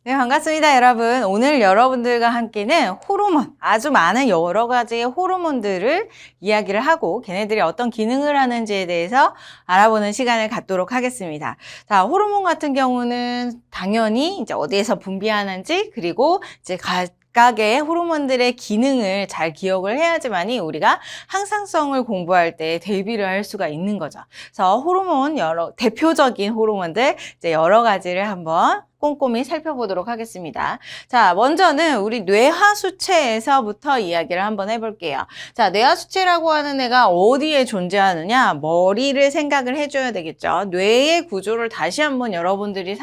네, 반갑습니다, 여러분. 오늘 여러분들과 함께는 호르몬, 아주 많은 여러 가지의 호르몬들을 이야기를 하고 걔네들이 어떤 기능을 하는지에 대해서 알아보는 시간을 갖도록 하겠습니다. 자, 호르몬 같은 경우는 당연히 이제 어디에서 분비하는지, 그리고 이제 각각의 호르몬들의 기능을 잘 기억을 해야지만이 우리가 항상성을 공부할 때 대비를 할 수가 있는 거죠. 그래서 호르몬 대표적인 호르몬들 이제 여러 가지를 한번 꼼꼼히 살펴보도록 하겠습니다. 자, 먼저는 우리 뇌하수체에서부터 이야기를 한번 해볼게요. 자, 뇌하수체라고 하는 애가 어디에 존재하느냐? 머리를 생각을 해줘야 되겠죠. 뇌의 구조를 다시 한번 여러분들이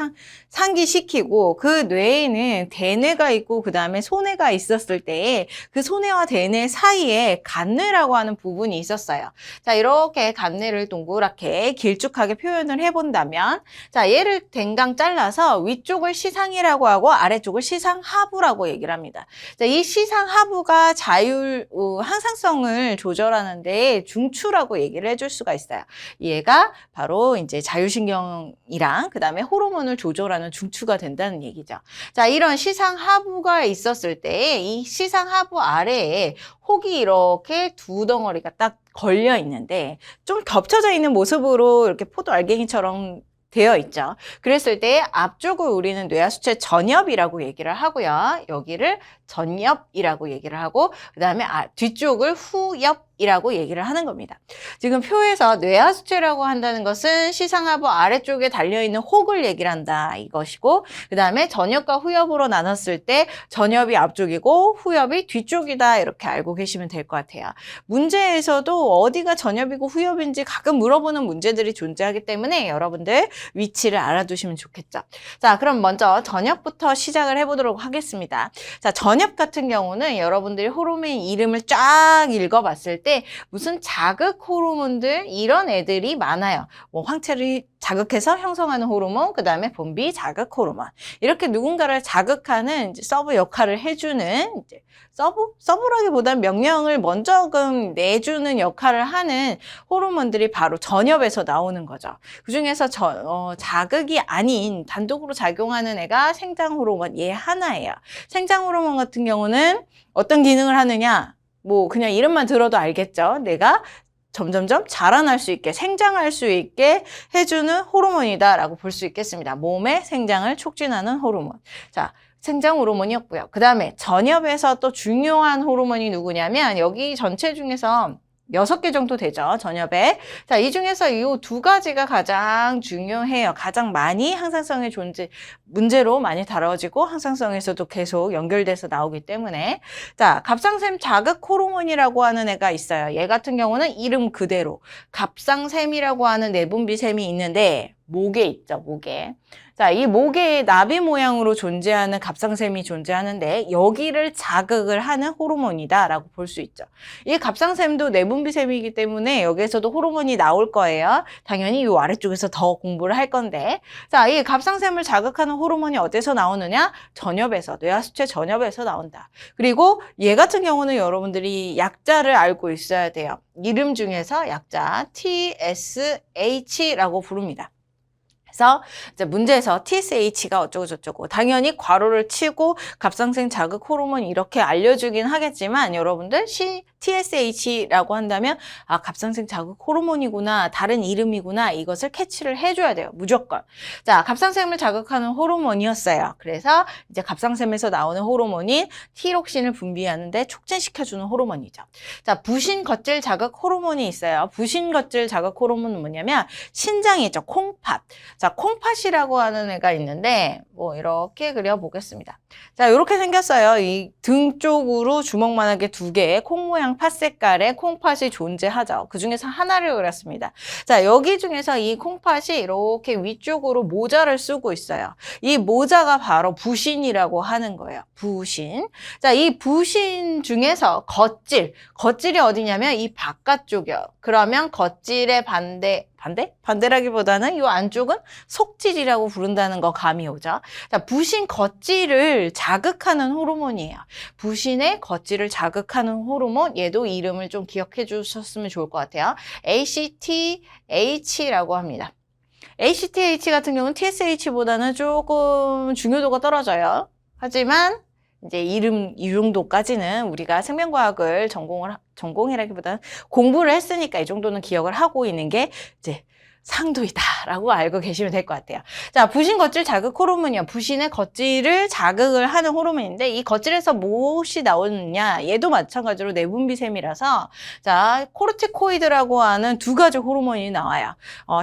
상기시키고, 그 뇌에는 대뇌가 있고 그 다음에 소뇌가 있었을 때 그 소뇌와 대뇌 사이에 간뇌라고 하는 부분이 있었어요. 자, 이렇게 간뇌를 동그랗게 길쭉하게 표현을 해본다면, 자, 얘를 댕강 잘라서 위쪽을 시상이라고 하고 아래쪽을 시상하부라고 얘기를 합니다. 자, 이 시상하부가 항상성을 조절하는데 중추라고 얘기를 해줄 수가 있어요. 얘가 바로 이제 자율신경이랑 그 다음에 호르몬을 조절하는 중추가 된다는 얘기죠. 자, 이런 시상하부가 있었을 때 이 시상하부 아래에 혹이 이렇게 두 덩어리가 딱 걸려 있는데 좀 겹쳐져 있는 모습으로 이렇게 포도 알갱이처럼 되어 있죠. 그랬을 때 앞쪽을 우리는 뇌하수체 전엽이라고 얘기를 하고요. 여기를 전엽이라고 얘기를 하고 그 다음에 뒤쪽을 후엽이라고 얘기를 하는 겁니다. 지금 표에서 뇌하수체라고 한다는 것은 시상하부 아래쪽에 달려있는 혹을 얘기를 한다 이것이고, 그 다음에 전엽과 후엽으로 나눴을 때 전엽이 앞쪽이고 후엽이 뒤쪽이다 이렇게 알고 계시면 될 것 같아요. 문제에서도 어디가 전엽이고 후엽인지 가끔 물어보는 문제들이 존재하기 때문에 여러분들 위치를 알아두시면 좋겠죠. 자, 그럼 먼저 전엽부터 시작을 해보도록 하겠습니다. 자, 전엽 같은 경우는 여러분들이 호르몬 이름을 쫙 읽어봤을 때 무슨 자극 호르몬들 이런 애들이 많아요. 뭐 황체를 자극해서 형성하는 호르몬, 그 다음에 분비 자극 호르몬, 이렇게 누군가를 자극하는 이제 서브 역할을 해주는 이제 서브라기보다는 명령을 먼저 내주는 역할을 하는 호르몬들이 바로 전엽에서 나오는 거죠. 그 중에서 자극이 아닌 단독으로 작용하는 애가 생장 호르몬 얘 하나예요. 생장 호르몬 같은 경우는 어떤 기능을 하느냐? 뭐 그냥 이름만 들어도 알겠죠. 내가 점점점 자라날 수 있게 생장할 수 있게 해주는 호르몬이다라고 볼 수 있겠습니다. 몸의 생장을 촉진하는 호르몬. 자, 생장 호르몬이었고요. 그 다음에 전엽에서 또 중요한 호르몬이 누구냐면 여기 전체 중에서 6개 정도 되죠, 전엽에. 자, 이 중에서 이 두 가지가 가장 중요해요. 가장 많이 항상성의 문제로 많이 다뤄지고 항상성에서도 계속 연결돼서 나오기 때문에. 자, 갑상샘 자극 호르몬이라고 하는 애가 있어요. 얘 같은 경우는 이름 그대로 갑상샘이라고 하는 내분비샘이 있는데 목에 있죠, 목에. 자, 이 목에 나비 모양으로 존재하는 갑상샘이 존재하는데 여기를 자극을 하는 호르몬이다라고 볼 수 있죠. 이 갑상샘도 내분비샘이기 때문에 여기에서도 호르몬이 나올 거예요. 당연히 이 아래쪽에서 더 공부를 할 건데. 자, 이 갑상샘을 자극하는 호르몬이 어디서 나오느냐? 전엽에서, 뇌하수체 전엽에서 나온다. 그리고 얘 같은 경우는 여러분들이 약자를 알고 있어야 돼요. 이름 중에서 약자 TSH라고 부릅니다. 그래서 이제 문제에서 TSH가 어쩌고 저쩌고 당연히 괄호를 치고 갑상샘 자극 호르몬 이렇게 알려주긴 하겠지만 여러분들 TSH라고 한다면 아, 갑상샘 자극 호르몬이구나, 다른 이름이구나, 이것을 캐치를 해줘야 돼요. 무조건. 자, 갑상샘을 자극하는 호르몬이었어요. 그래서 이제 갑상샘에서 나오는 호르몬인 티록신을 분비하는데 촉진시켜주는 호르몬이죠. 자, 부신 겉질 자극 호르몬이 있어요. 부신 겉질 자극 호르몬은 뭐냐면 신장이 있죠. 콩팥. 자, 콩팥이라고 하는 애가 있는데 뭐 이렇게 그려보겠습니다. 자, 이렇게 생겼어요. 이 등 쪽으로 주먹만하게 두 개의 콩 모양 팥 색깔의 콩팥이 존재하죠. 그 중에서 하나를 그렸습니다. 자, 여기 중에서 이 콩팥이 이렇게 위쪽으로 모자를 쓰고 있어요. 이 모자가 바로 부신이라고 하는 거예요. 부신. 자, 이 부신 중에서 겉질이 어디냐면 이 바깥쪽이요. 그러면 겉질의 반대라기보다는 이 안쪽은 속질이라고 부른다는 거 감이 오죠. 자, 부신 겉질을 자극하는 호르몬이에요. 부신의 겉질을 자극하는 호르몬, 얘도 이름을 좀 기억해 주셨으면 좋을 것 같아요. ACTH라고 합니다. ACTH 같은 경우는 TSH보다는 조금 중요도가 떨어져요. 하지만 이제 이 정도까지는 우리가 생명과학을 전공이라기보다는 공부를 했으니까 이 정도는 기억을 하고 있는 게 이제 상도이다라고 알고 계시면 될 것 같아요. 자, 부신 겉질 자극 호르몬이요. 부신의 겉질을 자극을 하는 호르몬인데 이 겉질에서 무엇이 나오느냐? 얘도 마찬가지로 내분비샘이라서 자, 코르티코이드라고 하는 두 가지 호르몬이 나와요.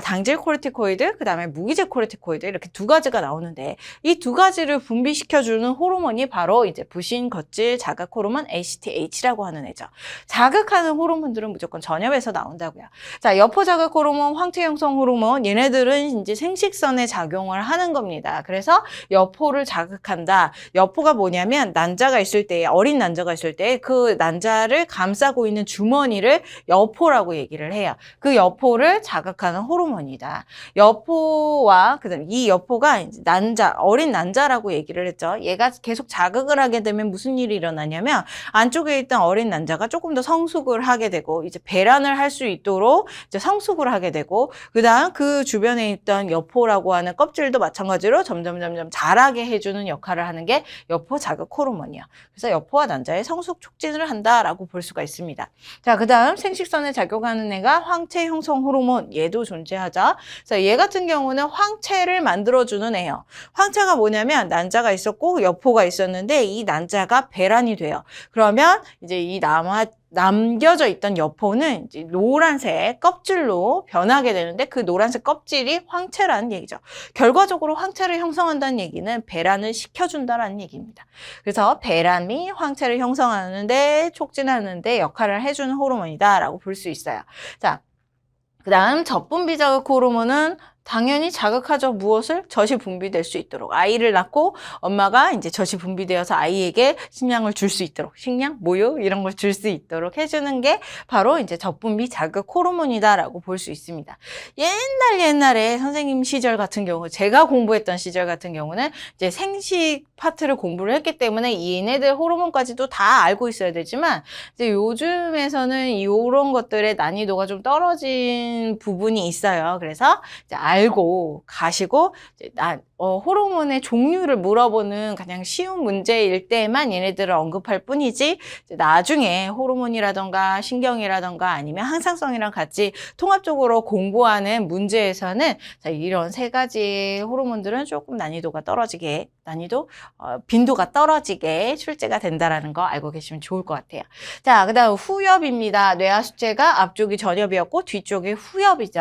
당질 코르티코이드, 그다음에 무기질 코르티코이드 이렇게 두 가지가 나오는데 이 두 가지를 분비시켜주는 호르몬이 바로 이제 부신 겉질 자극 호르몬 ACTH라고 하는 애죠. 자극하는 호르몬들은 무조건 전엽에서 나온다고요. 자, 여포 자극 호르몬, 황태 형성 호르몬 얘네들은 이제 생식선에 작용을 하는 겁니다. 그래서 여포를 자극한다. 여포가 뭐냐면 난자가 있을 때 어린 난자가 있을 때 그 난자를 감싸고 있는 주머니를 여포라고 얘기를 해요. 그 여포를 자극하는 호르몬이다. 여포와 그다음 이 여포가 이제 어린 난자라고 얘기를 했죠. 얘가 계속 자극을 하게 되면 무슨 일이 일어나냐면 안쪽에 있던 어린 난자가 조금 더 성숙을 하게 되고 이제 배란을 할 수 있도록 이제 성숙을 하게 되고 그다음 그 주변에 있던 여포라고 하는 껍질도 마찬가지로 점점 자라게 해주는 역할을 하는 게 여포 자극 호르몬이야. 그래서 여포와 난자의 성숙 촉진을 한다라고 볼 수가 있습니다. 자, 그다음 생식선에 작용하는 애가 황체 형성 호르몬 얘도 존재하죠. 그래서 얘 같은 경우는 황체를 만들어주는 애예요. 황체가 뭐냐면 난자가 있었고 여포가 있었는데 이 난자가 배란이 돼요. 그러면 이제 이 남겨져 있던 여포는 이제 노란색 껍질로 변하게 되는데 그 노란색 껍질이 황체라는 얘기죠. 결과적으로 황체를 형성한다는 얘기는 배란을 시켜준다라는 얘기입니다. 그래서 배란이 황체를 형성하는데 촉진하는데 역할을 해주는 호르몬이다라고 볼 수 있어요. 자, 그 다음 젖분비자극 호르몬은 당연히 자극하죠. 무엇을? 젖이 분비될 수 있도록. 아이를 낳고 엄마가 이제 젖이 분비되어서 아이에게 식량을 줄 수 있도록. 식량, 모유 이런 걸 줄 수 있도록 해주는 게 바로 이제 젖분비 자극 호르몬이다라고 볼 수 있습니다. 옛날에 선생님 시절 같은 경우, 제가 공부했던 시절 같은 경우는 이제 생식 파트를 공부를 했기 때문에 얘네들 호르몬까지도 다 알고 있어야 되지만 이제 요즘에서는 이런 것들의 난이도가 좀 떨어진 부분이 있어요. 그래서 이제 알고 가시고 이제 호르몬의 종류를 물어보는 가장 쉬운 문제일 때만 얘네들을 언급할 뿐이지 이제 나중에 호르몬이라던가 신경이라던가 아니면 항상성이랑 같이 통합적으로 공부하는 문제에서는 자, 이런 세 가지 호르몬들은 조금 빈도가 떨어지게 출제가 된다라는 거 알고 계시면 좋을 것 같아요. 자, 그다음 후엽입니다. 뇌하수체가 앞쪽이 전엽이었고 뒤쪽이 후엽이죠.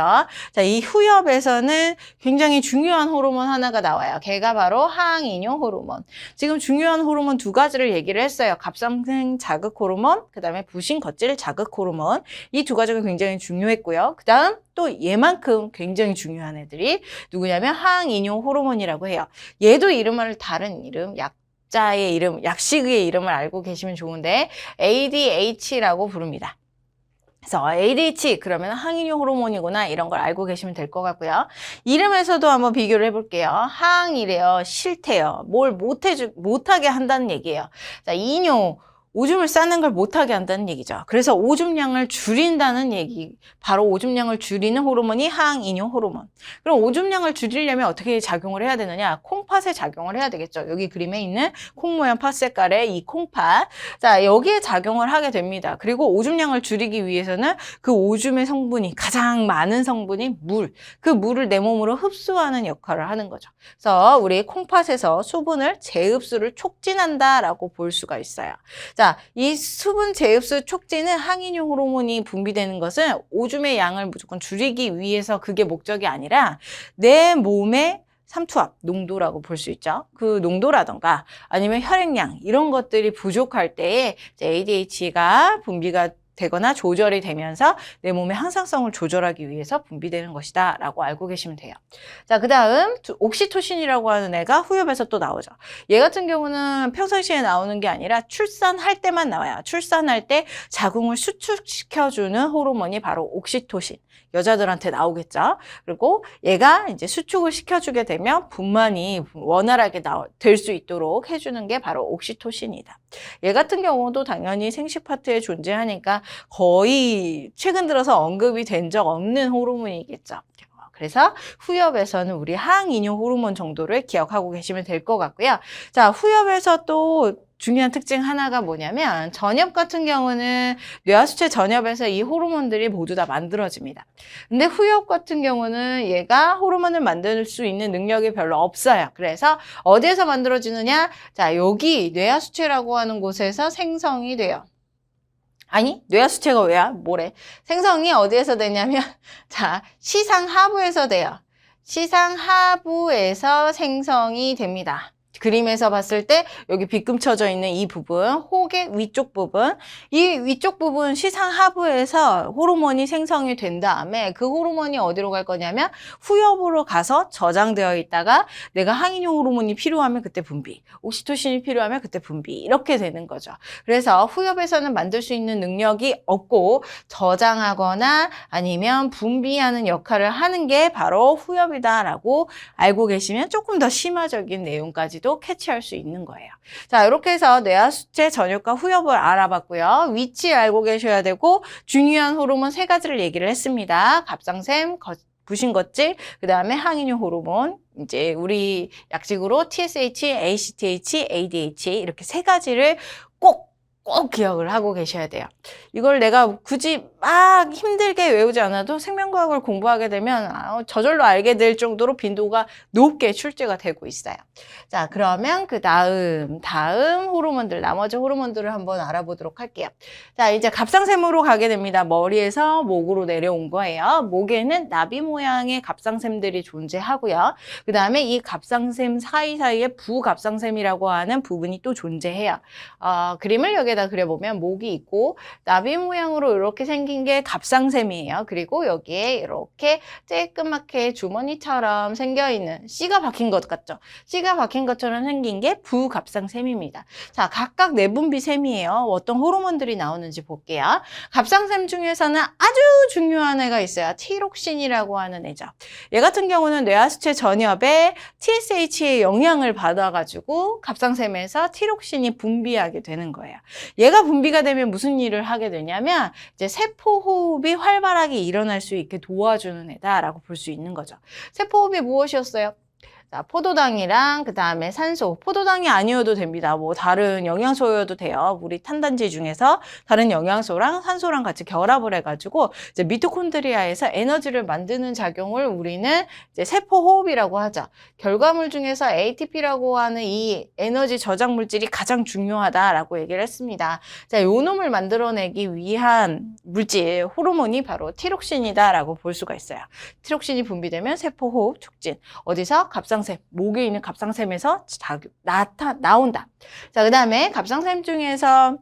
자, 이 후엽에서는 굉장히 중요한 호르몬 하나가 나와요. 걔가 바로 항이뇨 호르몬. 지금 중요한 호르몬 두 가지를 얘기를 했어요. 갑상생 자극 호르몬, 그다음에 부신 겉질 자극 호르몬. 이 두 가지가 굉장히 중요했고요. 그다음 또 얘만큼 굉장히 중요한 애들이 누구냐면 항이뇨 호르몬이라고 해요. 얘도 다른 이름, 약자의 이름, 약식의 이름을 알고 계시면 좋은데 ADH라고 부릅니다. 그래서 ADH 그러면 항이뇨 호르몬이구나 이런 걸 알고 계시면 될 것 같고요. 이름에서도 한번 비교를 해볼게요. 항이래요. 싫대요. 뭘 못하게 한다는 얘기예요. 자, 이뇨. 오줌을 싸는 걸 못하게 한다는 얘기죠. 그래서 오줌량을 줄인다는 얘기, 바로 오줌량을 줄이는 호르몬이 항이뇨 호르몬. 그럼 오줌량을 줄이려면 어떻게 작용을 해야 되느냐? 콩팥에 작용을 해야 되겠죠. 여기 그림에 있는 콩 모양 팥 색깔의 이 콩팥. 자, 여기에 작용을 하게 됩니다. 그리고 오줌량을 줄이기 위해서는 그 오줌의 성분이, 가장 많은 성분이 물. 그 물을 내 몸으로 흡수하는 역할을 하는 거죠. 그래서 우리 콩팥에서 수분을 재흡수를 촉진한다라고 볼 수가 있어요. 자, 이 수분 재흡수 촉진은 항이뇨 호르몬이 분비되는 것은 오줌의 양을 무조건 줄이기 위해서 그게 목적이 아니라 내 몸의 삼투압 농도라고 볼 수 있죠. 그 농도라던가 아니면 혈액량 이런 것들이 부족할 때에 ADH가 분비가 되거나 조절이 되면서 내 몸의 항상성을 조절하기 위해서 분비되는 것이다 라고 알고 계시면 돼요. 자, 그 다음 옥시토신이라고 하는 애가 후엽에서 또 나오죠. 얘 같은 경우는 평상시에 나오는 게 아니라 출산할 때만 나와요. 출산할 때 자궁을 수축시켜주는 호르몬이 바로 옥시토신. 여자들한테 나오겠죠. 그리고 얘가 이제 수축을 시켜주게 되면 분만이 원활하게 될 수 있도록 해주는 게 바로 옥시토신이다. 얘 같은 경우도 당연히 생식 파트에 존재하니까 거의 최근 들어서 언급이 된 적 없는 호르몬이겠죠. 그래서 후엽에서는 우리 항이뇨 호르몬 정도를 기억하고 계시면 될 것 같고요. 자, 후엽에서 또 중요한 특징 하나가 뭐냐면 전엽 같은 경우는 뇌하수체 전엽에서 이 호르몬들이 모두 다 만들어집니다. 근데 후엽 같은 경우는 얘가 호르몬을 만들 수 있는 능력이 별로 없어요. 그래서 어디에서 만들어지느냐? 자, 여기 뇌하수체라고 하는 곳에서 생성이 돼요. 아니, 뇌하수체가 왜야? 뭐래? 생성이 어디에서 되냐면 자, 시상하부에서 돼요. 시상하부에서 생성이 됩니다. 그림에서 봤을 때 여기 빗금 쳐져 있는 이 부분, 혹의 위쪽 부분, 이 위쪽 부분 시상하부에서 호르몬이 생성이 된 다음에 그 호르몬이 어디로 갈 거냐면 후엽으로 가서 저장되어 있다가 내가 항이뇨 호르몬이 필요하면 그때 분비, 옥시토신이 필요하면 그때 분비 이렇게 되는 거죠. 그래서 후엽에서는 만들 수 있는 능력이 없고 저장하거나 아니면 분비하는 역할을 하는 게 바로 후엽이다라고 알고 계시면 조금 더 심화적인 내용까지도 캐치할 수 있는 거예요. 자, 이렇게 해서 뇌하수체 전엽과 후엽을 알아봤고요. 위치 알고 계셔야 되고 중요한 호르몬 3가지를 얘기를 했습니다. 갑상샘, 부신거질, 그 다음에 항이뇨 호르몬, 이제 우리 약식으로 TSH, ACTH, ADH 이렇게 3가지를 꼭 기억을 하고 계셔야 돼요. 이걸 내가 굳이 막 힘들게 외우지 않아도 생명과학을 공부하게 되면 저절로 알게 될 정도로 빈도가 높게 출제가 되고 있어요. 자, 그러면 그 다음 호르몬들, 나머지 호르몬들을 한번 알아보도록 할게요. 자, 이제 갑상샘으로 가게 됩니다. 머리에서 목으로 내려온 거예요. 목에는 나비 모양의 갑상샘들이 존재하고요. 그 다음에 이 갑상샘 사이사이에 부갑상샘이라고 하는 부분이 또 존재해요. 그림을 여기에다 그려보면 목이 있고 나비 모양으로 이렇게 생긴 게 갑상샘이에요. 그리고 여기에 이렇게 쬐끄맣게 주머니처럼 생겨있는 씨가 박힌 것 같죠? 씨가 박힌 것처럼 생긴 게 부갑상샘입니다. 자, 각각 내분비샘이에요. 어떤 호르몬들이 나오는지 볼게요. 갑상샘 중에서는 아주 중요한 애가 있어요. 티록신이라고 하는 애죠. 얘 같은 경우는 뇌하수체 전엽에 TSH의 영향을 받아가지고 갑상샘에서 티록신이 분비하게 되는 거예요. 얘가 분비가 되면 무슨 일을 하게 되냐면 이제 세포 호흡이 활발하게 일어날 수 있게 도와주는 애다라고 볼 수 있는 거죠. 세포 호흡이 무엇이었어요? 자, 포도당이랑 그 다음에 산소, 포도당이 아니어도 됩니다. 뭐 다른 영양소여도 돼요. 우리 탄단지 중에서 다른 영양소랑 산소랑 같이 결합을 해가지고 이제 미토콘드리아에서 에너지를 만드는 작용을 우리는 이제 세포 호흡이라고 하죠. 결과물 중에서 ATP라고 하는 이 에너지 저장 물질이 가장 중요하다라고 얘기를 했습니다. 자, 요 놈을 만들어내기 위한 물질, 호르몬이 바로 티록신이다라고 볼 수가 있어요. 티록신이 분비되면 세포 호흡 촉진. 어디서? 갑상샘, 목에 있는 갑상샘에서 나온다. 자, 그 다음에 갑상샘 중에서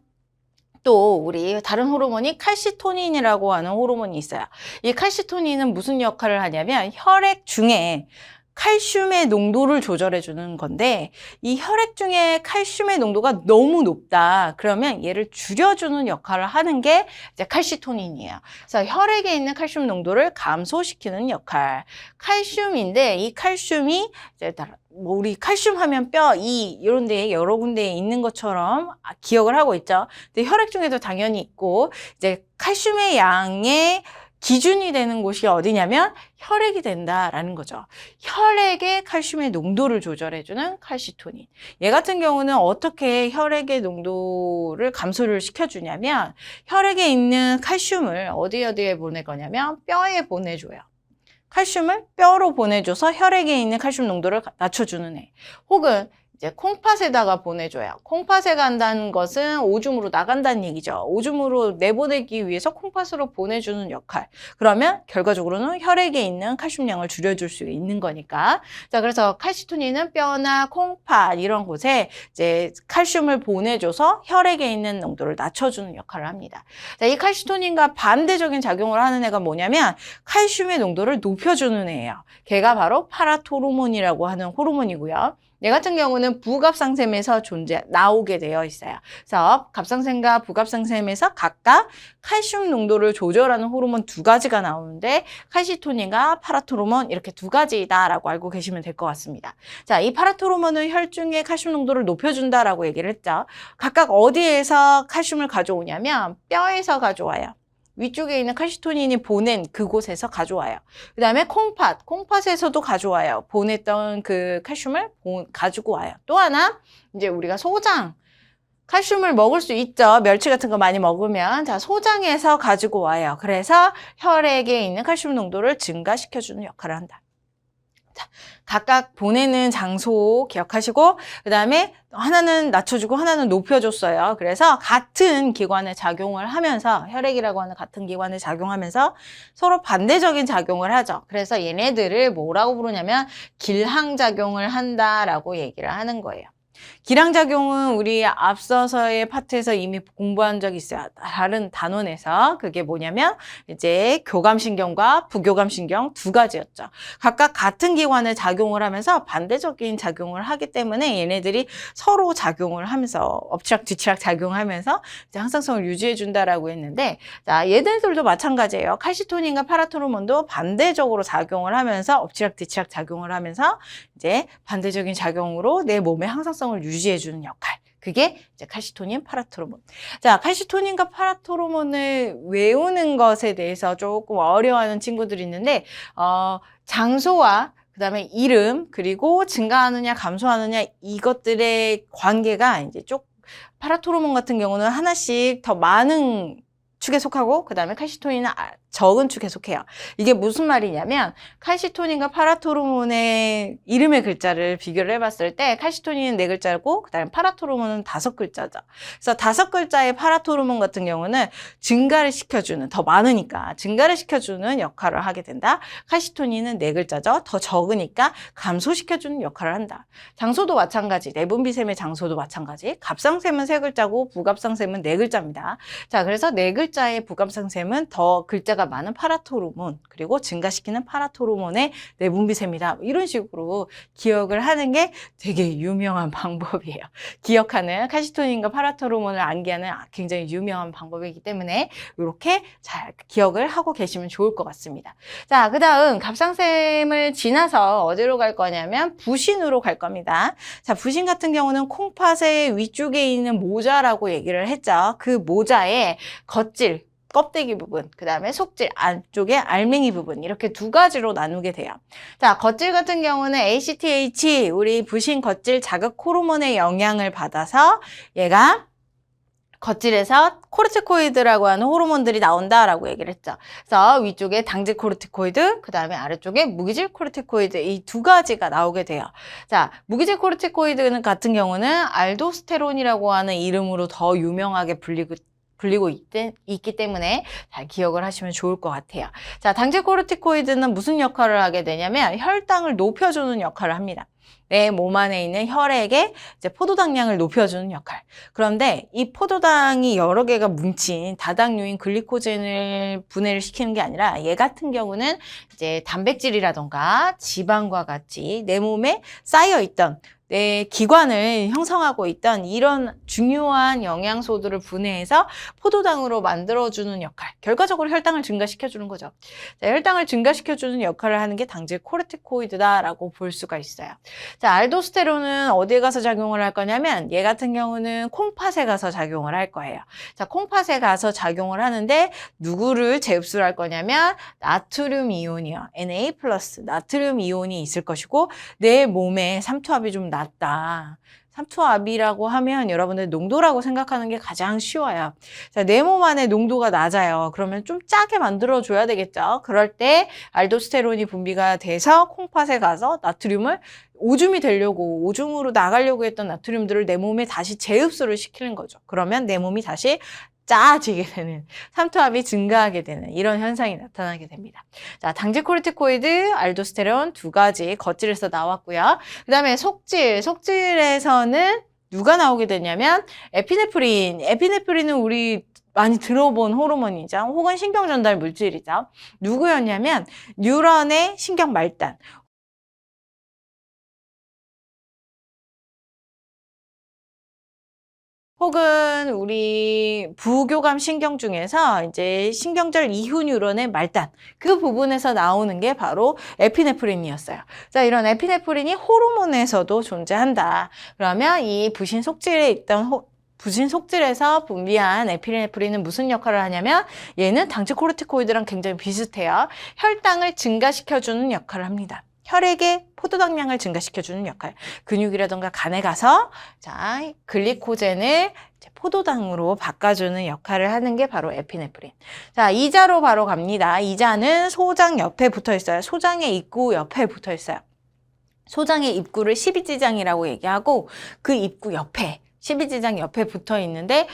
또 우리 다른 호르몬이 칼시토닌이라고 하는 호르몬이 있어요. 이 칼시토닌은 무슨 역할을 하냐면 혈액 중에 칼슘의 농도를 조절해 주는 건데 이 혈액 중에 칼슘의 농도가 너무 높다. 그러면 얘를 줄여주는 역할을 하는 게 이제 칼시토닌이에요. 그래서 혈액에 있는 칼슘 농도를 감소시키는 역할. 칼슘인데 이 칼슘이 이제 뭐 우리 칼슘 하면 뼈, 이런 데에 여러 군데에 있는 것처럼 기억을 하고 있죠. 근데 혈액 중에도 당연히 있고 이제 칼슘의 양의 기준이 되는 곳이 어디냐면 혈액이 된다라는 거죠. 혈액의 칼슘의 농도를 조절해주는 칼시토닌. 얘 같은 경우는 어떻게 혈액의 농도를 감소를 시켜주냐면 혈액에 있는 칼슘을 어디에 보낼 거냐면 뼈에 보내줘요. 칼슘을 뼈로 보내줘서 혈액에 있는 칼슘 농도를 낮춰주는 애. 혹은 이제 콩팥에다가 보내줘요. 콩팥에 간다는 것은 오줌으로 나간다는 얘기죠. 오줌으로 내보내기 위해서 콩팥으로 보내주는 역할. 그러면 결과적으로는 혈액에 있는 칼슘량을 줄여줄 수 있는 거니까. 자, 그래서 칼시토닌은 뼈나 콩팥 이런 곳에 이제 칼슘을 보내줘서 혈액에 있는 농도를 낮춰주는 역할을 합니다. 자, 이 칼시토닌과 반대적인 작용을 하는 애가 뭐냐면 칼슘의 농도를 높여주는 애예요. 걔가 바로 파라토르몬이라고 하는 호르몬이고요. 얘 같은 경우는 부갑상샘에서 나오게 되어 있어요. 그래서 갑상샘과 부갑상샘에서 각각 칼슘 농도를 조절하는 호르몬 2가지가 나오는데 칼시토닌과 파라토르몬 이렇게 2가지다라고 알고 계시면 될 것 같습니다. 자, 이 파라토르몬은 혈중의 칼슘 농도를 높여준다라고 얘기를 했죠. 각각 어디에서 칼슘을 가져오냐면 뼈에서 가져와요. 위쪽에 있는 칼시토닌이 보낸 그곳에서 가져와요. 그 다음에 콩팥에서도 가져와요. 보냈던 그 칼슘을 가지고 와요. 또 하나, 이제 우리가 소장, 칼슘을 먹을 수 있죠. 멸치 같은 거 많이 먹으면. 자, 소장에서 가지고 와요. 그래서 혈액에 있는 칼슘 농도를 증가시켜주는 역할을 한다. 자, 각각 보내는 장소 기억하시고, 그 다음에 하나는 낮춰주고 하나는 높여줬어요. 그래서 같은 기관에 작용을 하면서, 혈액이라고 하는 같은 기관에 작용하면서 서로 반대적인 작용을 하죠. 그래서 얘네들을 뭐라고 부르냐면 길항작용을 한다라고 얘기를 하는 거예요. 기량작용은 우리 앞서서의 파트에서 이미 공부한 적이 있어요. 다른 단원에서. 그게 뭐냐면 이제 교감신경과 부교감신경 두 가지였죠. 각각 같은 기관에 작용을 하면서 반대적인 작용을 하기 때문에 얘네들이 서로 작용을 하면서 엎치락뒤치락 작용하면서 이제 항상성을 유지해 준다라고 했는데, 자, 얘네들도 마찬가지예요. 칼시토닌과 파라토르몬도 반대적으로 작용을 하면서 엎치락뒤치락 작용을 하면서 이제 반대적인 작용으로 내 몸의 항상성을 유지해주는 역할. 그게 이제 칼시토닌, 파라토르몬. 자, 칼시토닌과 파라토르몬을 외우는 것에 대해서 조금 어려워하는 친구들이 있는데, 장소와 그다음에 이름, 그리고 증가하느냐, 감소하느냐, 이것들의 관계가 이제 파라토르몬 같은 경우는 하나씩 더 많은 축에 속하고, 그 다음에 칼시토닌은 적은 축에 속해요. 이게 무슨 말이냐면 칼시토닌과 파라토르몬의 이름의 글자를 비교를 해봤을 때 칼시토닌은 4글자고 그 다음에 파라토르몬은 5글자죠. 그래서 5글자의 파라토르몬 같은 경우는 증가를 시켜주는, 더 많으니까 증가를 시켜주는 역할을 하게 된다. 칼시토닌은 4글자죠. 더 적으니까 감소시켜주는 역할을 한다. 장소도 마찬가지, 내분비샘의 장소도 마찬가지. 갑상샘은 3글자고 부갑상샘은 4글자입니다. 자, 그래서 4글자의 부갑상샘은 더 글자가 많은 파라토르몬, 그리고 증가시키는 파라토르몬의 내분비샘이다. 이런 식으로 기억을 하는 게 되게 유명한 방법이에요. 기억하는, 칼시토닌과 파라토르몬을 암기하는 굉장히 유명한 방법이기 때문에 이렇게 잘 기억을 하고 계시면 좋을 것 같습니다. 자, 그 다음 갑상샘을 지나서 어디로 갈 거냐면 부신으로 갈 겁니다. 자, 부신 같은 경우는 콩팥의 위쪽에 있는 모자라고 얘기를 했죠. 그 모자의 겉질, 껍데기 부분, 그 다음에 속질, 안쪽에 알맹이 부분, 이렇게 두 가지로 나누게 돼요. 자, 겉질 같은 경우는 ACTH, 우리 부신 겉질 자극 호르몬의 영향을 받아서 얘가 겉질에서 코르티코이드라고 하는 호르몬들이 나온다라고 얘기를 했죠. 그래서 위쪽에 당질 코르티코이드, 그 다음에 아래쪽에 무기질 코르티코이드, 이 두 가지가 나오게 돼요. 자, 무기질 코르티코이드 같은 경우는 알도스테론이라고 하는 이름으로 더 유명하게 불리고 있기 때문에 잘 기억을 하시면 좋을 것 같아요. 자, 당질 코르티코이드는 무슨 역할을 하게 되냐면 혈당을 높여주는 역할을 합니다. 내 몸 안에 있는 혈액의 이제 포도당량을 높여주는 역할. 그런데 이 포도당이 여러 개가 뭉친 다당류인 글리코젠을 분해를 시키는 게 아니라 얘 같은 경우는 이제 단백질이라던가 지방과 같이 내 몸에 쌓여 있던 내 기관을 형성하고 있던 이런 중요한 영양소들을 분해해서 포도당으로 만들어주는 역할. 결과적으로 혈당을 증가시켜주는 거죠. 자, 혈당을 증가시켜주는 역할을 하는 게 당질 코르티코이드다라고 볼 수가 있어요. 자, 알도스테론은 어디에 가서 작용을 할 거냐면 얘 같은 경우는 콩팥에 가서 작용을 할 거예요. 자, 콩팥에 가서 작용을 하는데 누구를 재흡수를 할 거냐면 나트륨 이온이요. Na+, 나트륨 이온이 있을 것이고 내 몸에 삼투압이 좀 낮다. 삼투압이라고 하면 여러분들 농도라고 생각하는 게 가장 쉬워요. 자, 내 몸 안에 농도가 낮아요. 그러면 좀 짜게 만들어줘야 되겠죠. 그럴 때 알도스테론이 분비가 돼서 콩팥에 가서 나트륨을 오줌이 되려고, 오줌으로 나가려고 했던 나트륨들을 내 몸에 다시 재흡수를 시키는 거죠. 그러면 내 몸이 다시 짜지게 되는, 삼투압이 증가하게 되는 이런 현상이 나타나게 됩니다. 자, 당질 코르티코이드, 알도스테론 두 가지 겉질에서 나왔고요. 그 다음에 속질에서는 누가 나오게 되냐면 에피네프린. 에피네프린은 우리 많이 들어본 호르몬이죠. 혹은 신경전달 물질이죠. 누구였냐면 뉴런의 신경 말단. 혹은 우리 부교감 신경 중에서 이제 신경절 이후 뉴런의 말단, 그 부분에서 나오는 게 바로 에피네프린이었어요. 자, 이런 에피네프린이 호르몬에서도 존재한다. 그러면 이 부신 속질에 있던 부신 속질에서 분비한 에피네프린은 무슨 역할을 하냐면 얘는 당질 코르티코이드랑 굉장히 비슷해요. 혈당을 증가시켜주는 역할을 합니다. 혈액의 포도당량을 증가시켜주는 역할. 근육이라든가 간에 가서 자 글리코젠을 포도당으로 바꿔주는 역할을 하는 게 바로 에피네프린. 자, 이자로 바로 갑니다. 이자는 소장 옆에 붙어 있어요. 소장의 입구 옆에 붙어 있어요. 소장의 입구를 12지장이라고 얘기하고 그 입구 옆에 12지장 옆에 붙어 있는데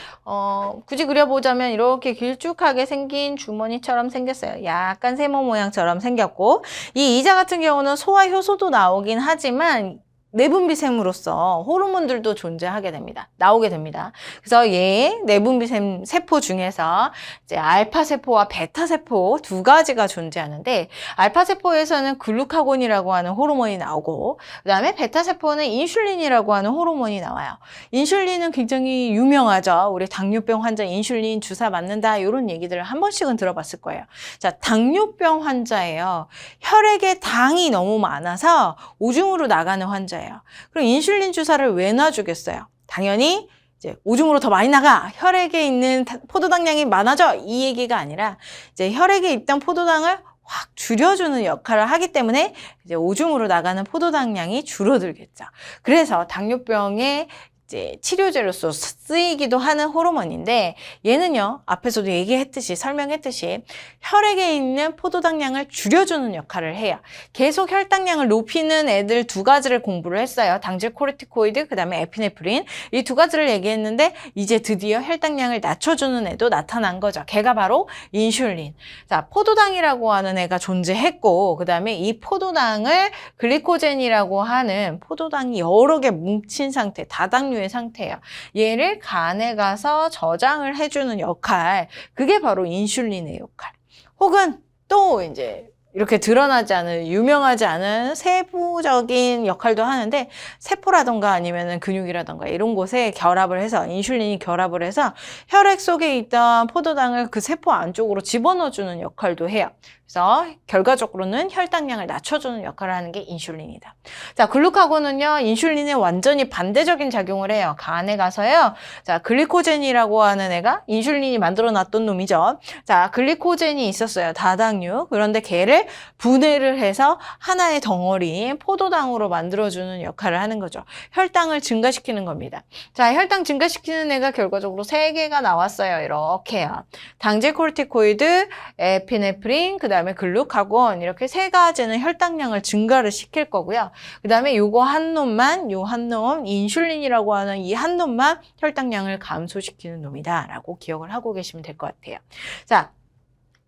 굳이 그려보자면 이렇게 길쭉하게 생긴 주머니처럼 생겼어요. 약간 세모 모양처럼 생겼고 이 이자 같은 경우는 소화 효소도 나오긴 하지만 내분비샘으로서 호르몬들도 존재하게 됩니다. 나오게 됩니다. 그래서 얘 내분비샘 세포 중에서 이제 알파세포와 베타세포 두 가지가 존재하는데 알파세포에서는 글루카곤이라고 하는 호르몬이 나오고 그다음에 베타세포는 인슐린이라고 하는 호르몬이 나와요. 인슐린은 굉장히 유명하죠. 우리 당뇨병 환자 인슐린 주사 맞는다 이런 얘기들을 한 번씩은 들어봤을 거예요. 자, 당뇨병 환자예요. 혈액에 당이 너무 많아서 오줌으로 나가는 환자예요. 그럼 인슐린 주사를 왜 놔주겠어요? 당연히 이제 오줌으로 더 많이 나가 혈액에 있는 포도당량이 많아져 이 얘기가 아니라 이제 혈액에 있던 포도당을 확 줄여주는 역할을 하기 때문에 이제 오줌으로 나가는 포도당량이 줄어들겠죠. 그래서 당뇨병의 이제 치료제로서 쓰이기도 하는 호르몬인데 얘는요 앞에서도 얘기했듯이 설명했듯이 혈액에 있는 포도당량을 줄여주는 역할을 해요. 계속 혈당량을 높이는 애들 두 가지를 공부를 했어요. 당질 코르티코이드 그 다음에 에피네프린 이 두 가지를 얘기했는데 이제 드디어 혈당량을 낮춰주는 애도 나타난 거죠. 걔가 바로 인슐린. 자, 포도당이라고 하는 애가 존재했고 그 다음에 이 포도당을 글리코젠이라고 하는 포도당이 여러 개 뭉친 상태 다당류 의 상태예요. 얘를 간에 가서 저장을 해주는 역할, 그게 바로 인슐린의 역할. 혹은 또 이제 이렇게 드러나지 않은, 유명하지 않은 세부적인 역할도 하는데 세포라던가 아니면은 근육이라던가 이런 곳에 결합을 해서 인슐린이 결합을 해서 혈액 속에 있던 포도당을 그 세포 안쪽으로 집어넣어주는 역할도 해요. 그래서 결과적으로는 혈당량을 낮춰주는 역할을 하는 게 인슐린이다. 자, 글루카곤은요, 인슐린에 완전히 반대적인 작용을 해요. 간에 가서요. 자, 글리코젠이라고 하는 애가 인슐린이 만들어 놨던 놈이죠. 자, 글리코젠이 있었어요. 다당류. 그런데 걔를 분해를 해서 하나의 덩어리 포도당으로 만들어주는 역할을 하는 거죠. 혈당을 증가시키는 겁니다. 자, 혈당 증가시키는 애가 결과적으로 3개가 나왔어요. 이렇게요. 당질 코르티코이드, 에피네프린, 그 다음에 글루카곤 이렇게 3가지는 혈당량을 증가를 시킬 거고요. 그 다음에 요거 한 놈만, 요 한 놈, 인슐린이라고 하는 이 한 놈만 혈당량을 감소시키는 놈이다 라고 기억을 하고 계시면 될 것 같아요. 자,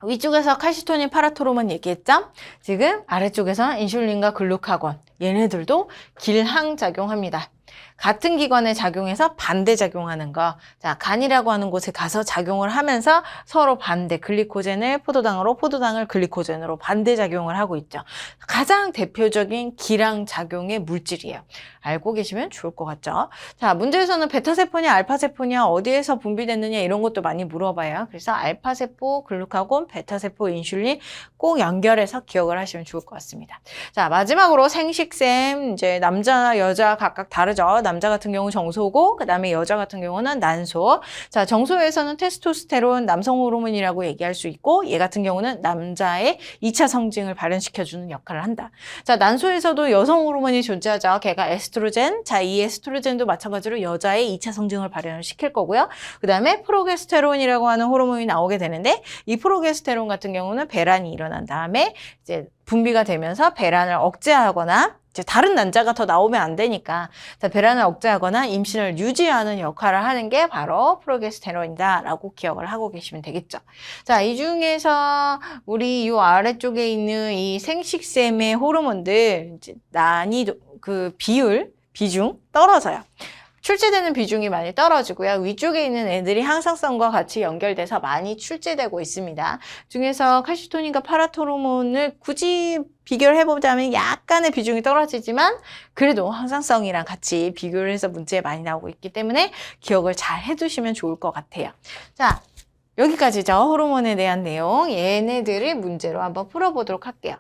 위쪽에서 칼시토닌, 파라토르몬 얘기했죠? 지금 아래쪽에서 인슐린과 글루카곤 얘네들도 길항작용합니다. 같은 기관에 작용해서 반대작용하는 거. 자, 간이라고 하는 곳에 가서 작용을 하면서 서로 반대, 글리코젠을 포도당으로, 포도당을 글리코젠으로 반대작용을 하고 있죠. 가장 대표적인 기량작용의 물질이에요. 알고 계시면 좋을 것 같죠? 자, 문제에서는 베타세포냐, 알파세포냐, 어디에서 분비됐느냐 이런 것도 많이 물어봐요. 그래서 알파세포, 글루카곤, 베타세포, 인슐린 꼭 연결해서 기억을 하시면 좋을 것 같습니다. 자, 마지막으로 생식샘, 이제 남자, 여자 각각 다르죠. 남자 같은 경우 정소고 그 다음에 여자 같은 경우는 난소. 자, 정소에서는 테스토스테론 남성 호르몬이라고 얘기할 수 있고 얘 같은 경우는 남자의 2차 성징을 발현시켜주는 역할을 한다. 자, 난소에서도 여성 호르몬이 존재하죠. 걔가 에스트로겐. 자, 이 에스트로겐도 마찬가지로 여자의 2차 성징을 발현을 시킬 거고요. 그 다음에 프로게스테론이라고 하는 호르몬이 나오게 되는데 이 프로게스테론 같은 경우는 배란이 일어난 다음에 이제 분비가 되면서 배란을 억제하거나 이제 다른 난자가 더 나오면 안 되니까 자, 배란을 억제하거나 임신을 유지하는 역할을 하는 게 바로 프로게스테론이다 라고 기억을 하고 계시면 되겠죠. 자, 이 중에서 우리 이 아래쪽에 있는 이 생식샘의 호르몬들 이제 난이도 그 비중 떨어져요. 출제되는 비중이 많이 떨어지고요. 위쪽에 있는 애들이 항상성과 같이 연결돼서 많이 출제되고 있습니다. 중에서 칼시토닌과 파라토르몬을 굳이 비교를 해보자면 약간의 비중이 떨어지지만 그래도 항상성이랑 같이 비교를 해서 문제에 많이 나오고 있기 때문에 기억을 잘 해두시면 좋을 것 같아요. 자, 여기까지죠. 호르몬에 대한 내용. 얘네들을 문제로 한번 풀어보도록 할게요.